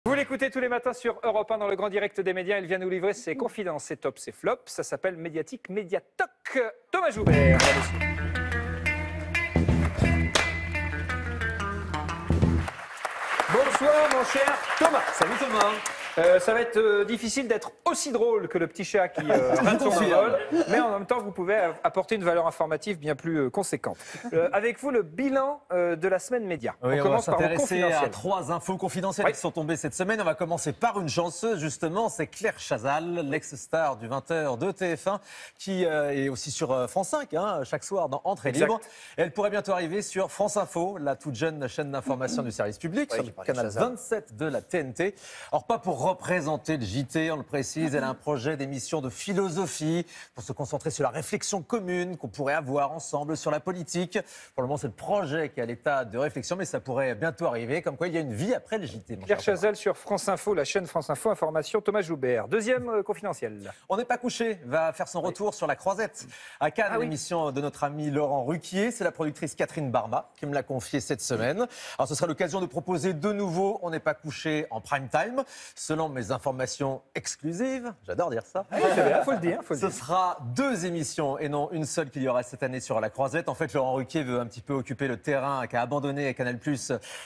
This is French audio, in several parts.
Vous l'écoutez tous les matins sur Europe 1 dans le grand direct des médias. Il vient nous livrer ses confidences, ses tops, ses flops. Ça s'appelle Médiatique Médiatoc. Thomas Joubert. Bonsoir mon cher Thomas. Salut Thomas. Ça va être difficile d'être aussi drôle que le petit chat qui rate son envol, mais en même temps vous pouvez apporter une valeur informative bien plus conséquente. Avec vous le bilan de la semaine média. Oui, on commence par vos s'intéresser à confidentiels. 3 infos confidentielles qui sont tombées cette semaine. On va commencer par une chanceuse justement, c'est Claire Chazal, l'ex-star du 20h de TF1, qui est aussi sur France 5 chaque soir dans Entrée libre. Et elle pourrait bientôt arriver sur France Info, la toute jeune chaîne d'information du service public, sur le canal 27 de la TNT. Alors pas pour représenter le JT, on le précise, elle a un projet d'émission de philosophie pour se concentrer sur la réflexion commune qu'on pourrait avoir ensemble sur la politique. Pour le moment, c'est le projet qui est à l'état de réflexion, mais ça pourrait bientôt arriver. Comme quoi, il y a une vie après le JT. Claire Chazal sur France Info, la chaîne France Info, information Thomas Joubert. Deuxième confidentiel. On n'est pas couché va faire son retour sur La Croisette à Cannes, l'émission de notre ami Laurent Ruquier. C'est la productrice Catherine Barma qui me l'a confié cette semaine. Alors, ce sera l'occasion de proposer de nouveau On n'est pas couché en prime time. Selon mes informations exclusives, j'adore dire ça. C'est bien, faut le dire. Ce sera 2 émissions et non une seule qu'il y aura cette année sur La Croisette. En fait, Laurent Ruquier veut un petit peu occuper le terrain qu'a abandonné Canal+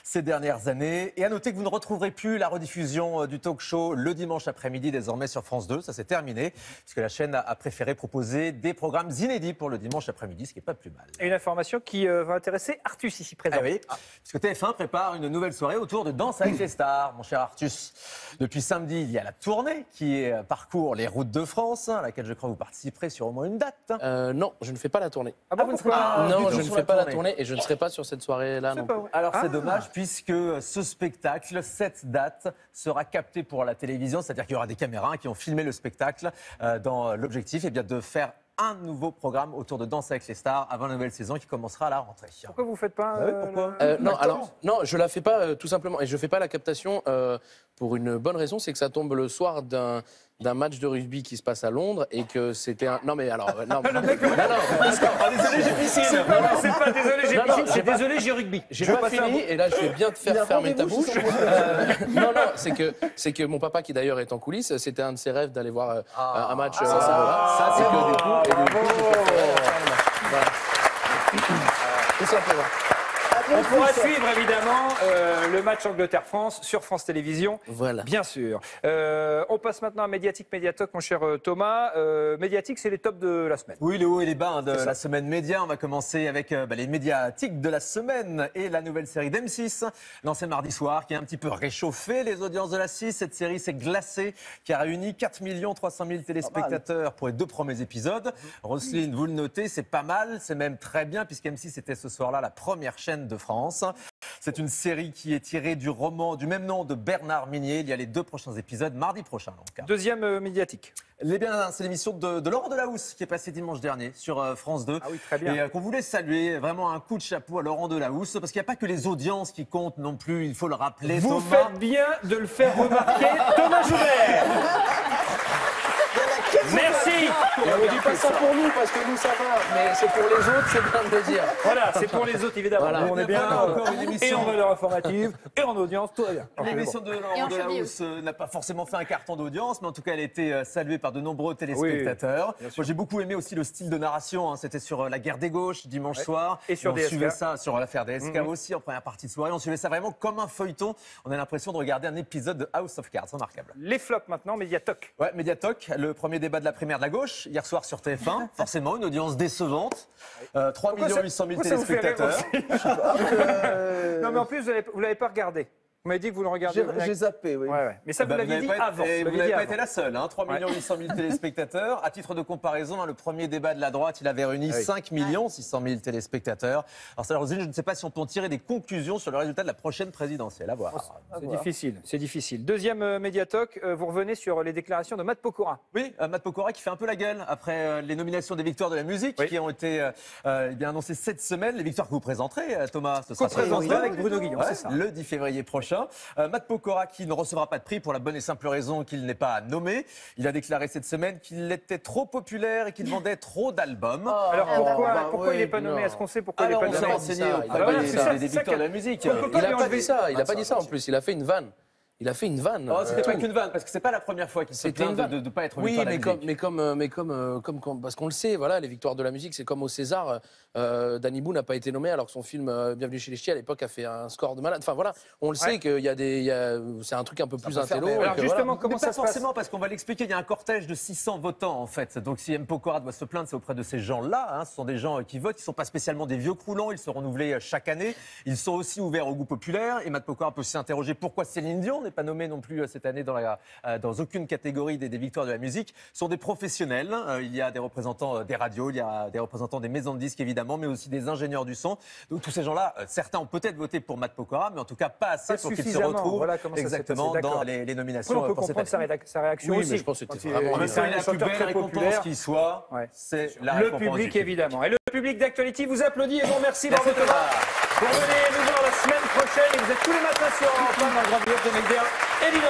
ces dernières années. Et à noter que vous ne retrouverez plus la rediffusion du talk show le dimanche après-midi, désormais sur France 2. Ça, c'est terminé, puisque la chaîne a préféré proposer des programmes inédits pour le dimanche après-midi, ce qui n'est pas plus mal. Et une information qui va intéresser Artus ici présent. Ah oui, puisque TF1 prépare une nouvelle soirée autour de Danse avec les stars, mon cher Artus. Depuis samedi, il y a la tournée qui parcourt les routes de France, à laquelle je crois vous participerez sur au moins une date. Non, je ne fais pas la tournée. Ah bon, vous ne serez pas Non, du tout je ne sur fais pas la tournée. tournée et je ne serai pas sur cette soirée-là non plus. Alors c'est dommage puisque ce spectacle, cette date, sera capté pour la télévision, c'est-à-dire qu'il y aura des caméras qui ont filmé le spectacle dans l'objectif de faire un nouveau programme autour de Danse avec les stars avant la nouvelle saison qui commencera à la rentrée. Pourquoi vous ne faites pas pourquoi Non, alors, non, je la fais pas tout simplement. Et je fais pas la captation pour une bonne raison, c'est que ça tombe le soir d'un match de rugby qui se passe à Londres et que c'était un... Non mais alors... Non, désolé, j'ai pissé. C'est pas désolé, j'ai Non, non, piscine, c'est j'ai pas- désolé, j'ai rugby. J'ai pas fini et là je vais bien te faire fermer ta bouche. Non, c'est que mon papa qui d'ailleurs est en coulisses, c'était un de ses rêves d'aller voir un match. Ça, c'est et beau. que du coup, je préfère faire le match. Voilà. Tout simplement. On pourra suivre évidemment le match Angleterre-France sur France Télévisions, Voilà. bien sûr. On passe maintenant à Médiatique Médiatoc, mon cher Thomas. Médiatique, c'est les tops de la semaine. Oui, les hauts et les bas de la semaine média. On va commencer avec les médiatiques de la semaine et la nouvelle série d'M6, lancée mardi soir, qui a un petit peu réchauffé les audiences de la 6. Cette série s'est glacée, qui a réuni 4 300 000 téléspectateurs pour les 2 premiers épisodes. Roselyne, vous le notez, c'est pas mal, c'est même très bien, puisqu'M6 était ce soir-là la première chaîne de France. C'est une série qui est tirée du roman du même nom de Bernard Minier. Il y a les 2 prochains épisodes mardi prochain. Donc. Deuxième médiatique. C'est l'émission de Laurent Delahousse qui est passée dimanche dernier sur France 2. Ah oui, très bien. Et qu'on voulait saluer, vraiment un coup de chapeau à Laurent Delahousse, parce qu'il n'y a pas que les audiences qui comptent non plus, il faut le rappeler. Vous Thomas. faites bien de le faire remarquer, Thomas Joubert. Merci. Et on ne dit pas ça pour nous parce que nous ça va, mais c'est pour les autres, c'est bien de le dire. Voilà, c'est pour les autres évidemment. Voilà. Nous, on est bien Voilà, encore une et émission. en valeur informative et en audience, tout va bien. L'émission de Laurent Delahousse n'a pas forcément fait un carton d'audience, mais en tout cas, elle a été saluée par de nombreux téléspectateurs. bien sûr. Moi, j'ai beaucoup aimé aussi le style de narration. C'était sur la guerre des gauches dimanche soir. Et sur on DSK. suivait ça sur l'affaire DSK aussi en première partie de soirée. On suivait ça vraiment comme un feuilleton. On a l'impression de regarder un épisode de House of Cards. Remarquable. Les flops maintenant, Médiatoc. Ouais, Médiatoc, le premier débat de la primaire de la gauche, hier soir sur TF1. Forcément, une audience décevante. 3 800 000 Pourquoi ça vous fait rire téléspectateurs. Non mais en plus, vous ne l'avez pas regardé. Vous m'avez dit que vous le regardiez. J'ai zappé, oui. Ouais. Mais ça, vous l'aviez dit avant. Vous n'avez pas été la seule, 3 800 000 téléspectateurs. À titre de comparaison, le premier débat de la droite, il avait réuni 5 600 000 téléspectateurs. Alors ça, Roselyne, je ne sais pas si on peut en tirer des conclusions sur le résultat de la prochaine présidentielle. À voir. C'est difficile. Deuxième Médiatoc, vous revenez sur les déclarations de Matt Pokora. Oui, Matt Pokora qui fait un peu la gueule après les nominations des victoires de la musique qui ont été bien annoncées cette semaine. Les victoires que vous présenterez, Thomas, ce sera Co-présenté avec Bruno Guillon, c'est ça. le 10 février prochain. Matt Pokora qui ne recevra pas de prix pour la bonne et simple raison qu'il n'est pas nommé. Il a déclaré cette semaine qu'il était trop populaire et qu'il vendait trop d'albums. Alors pourquoi il n'est pas nommé? Est-ce qu'on sait pourquoi il n'est pas on s'est nommé? renseigné Il a auprès pas dit ça. des victoires de la musique. On peut Il n'a pas enlever. dit ça, il n'a pas dit ça en plus, il a fait une vanne. il a fait une vanne. Oh, c'était pas qu'une vanne, parce que c'est pas la première fois qu'il se plaint de ne pas être Oui, victoire de la musique. parce qu'on le sait, voilà, les victoires de la musique, c'est comme au César. Danny Boone n'a pas été nommé alors que son film Bienvenue chez les Ch'tis à l'époque a fait un score de malade. Enfin voilà, on le sait qu'il y a c'est un truc un peu plus intello. Alors justement, Mais comment pas ça se passe? forcément, parce qu'on va l'expliquer, il y a un cortège de 600 votants en fait. Donc si M. Pokora doit se plaindre, c'est auprès de ces gens-là. Hein. Ce sont des gens qui votent, ils ne sont pas spécialement des vieux croulants, ils sont renouvelés chaque année. Ils sont aussi ouverts au goût populaire. Et Matt Pokora peut s'interroger pourquoi Céline Dion n'est pas nommée non plus cette année dans aucune catégorie des victoires de la musique. Ce sont des professionnels. Il y a des représentants des radios, il y a des représentants des maisons de disques évidemment, mais aussi des ingénieurs du son. Donc tous ces gens-là, certains ont peut-être voté pour Matt Pokora, mais en tout cas pas assez pour qu'il se retrouve exactement dans les nominations. On peut comprendre sa réaction Oui, aussi. mais je pense que c'était Quand vraiment... c'est un la plus chanteur belle très récompense populaire. qui soit, c'est la Le récompense public, du évidemment. Et le public d'Actuality vous applaudit et vous remercie. Merci Bravo Thomas. Vous revenez nous voir la semaine prochaine et vous êtes tous les matins sur Europe 1 dans le Grand Bureau de Média, évidemment.